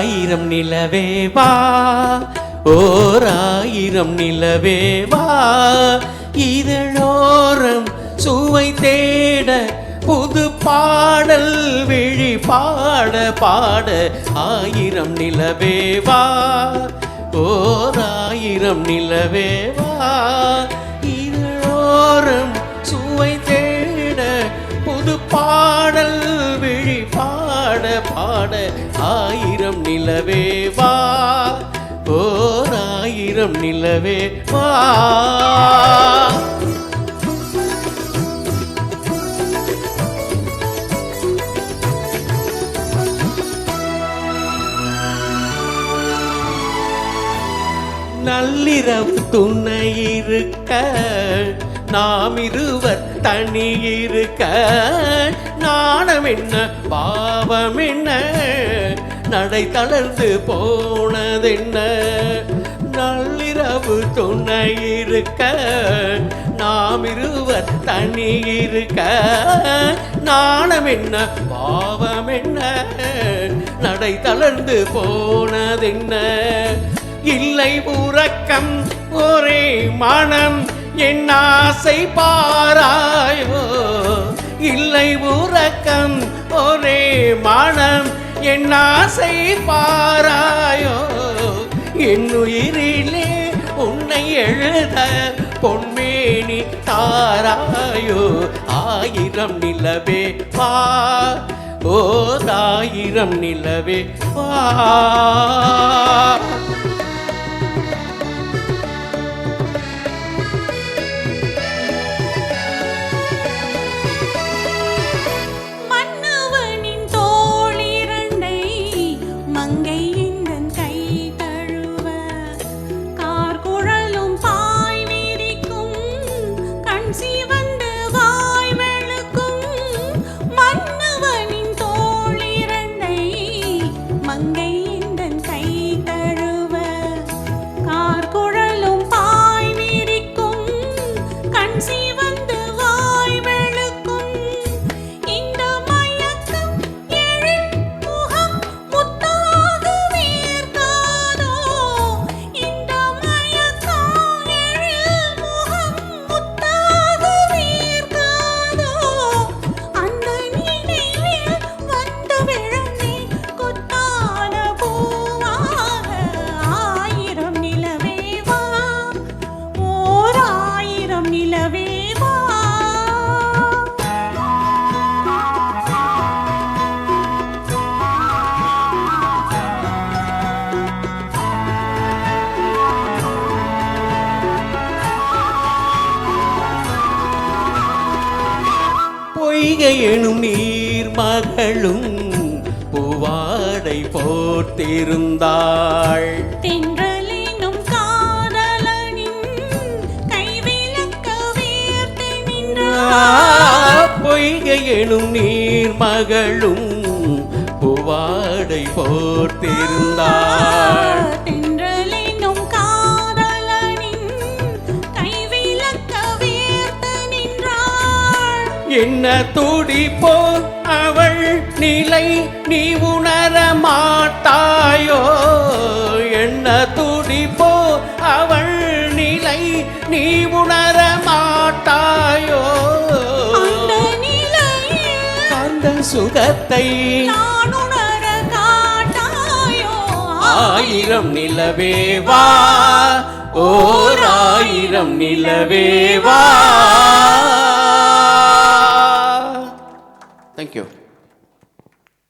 ஆயிரம் நிலவே வா, ஓர் ஆயிரம் நிலவே வா, இதழோரம் சுவை தேட புது பாடல் விழி பாட பாட. ஆயிரம் நிலவே வா, ஓர் ஆயிரம் நிலவே வா, இதழோரம் சுவை தேட புது பாடல் விழி பாட பாட. ஆயிரம் நிலவே வா, ஓர் ஆயிரம் நிலவே வா. நள்ளிரவு துணை இருக்க நாம் இருவர் தனி இருக்க, நாணம் என்ன பாவம் என்ன நடை தளர்ந்து போனதென்ன. நள்ளிரவு துணை இருக்க நாம் இருவர் தனி இருக்க, நாணம் என்ன பாவம் என்ன நடை தளர்ந்து போனதென்ன. இல்லை உறக்கம் ஒரே மனம் என் ஆசை பாராயோ, இல்லை உறக்கம் ஒரே மனம் என் ஆசை பாராயோ. என் உயிரிலே உன்னை எழுத பொன்மேனி தாராயோ. ஆயிரம் நிலவே வா, ஓர் ஆயிரம் நிலவே வா. பொய்கை எனும் நீர் மகளும் பூவாடை போர்த்திருந்தாள். தென்றலினும் காதலனின் கைவிலக்க வேர்த்து நின்றாள். பொய்கை எனும் நீர் மகளும் பூவாடை போர்த்திருந்தாள். தென்றலினும் காதலனின் கைவிலக்க வேர்த்து நின்றாள். என்ன துடிப்போ அவள் நிலை நீ உணர மாட்டாயோ. என்ன துடிப்போ அவள் நிலை நீ உணர மாட்டாயோ. அந்த நிலையில் அந்த சுகத்தை நான் உணர காட்டாயோ. ஆயிரம் நிலவே வா, ஓர் ஆயிரம் நிலவே வா. Thank you.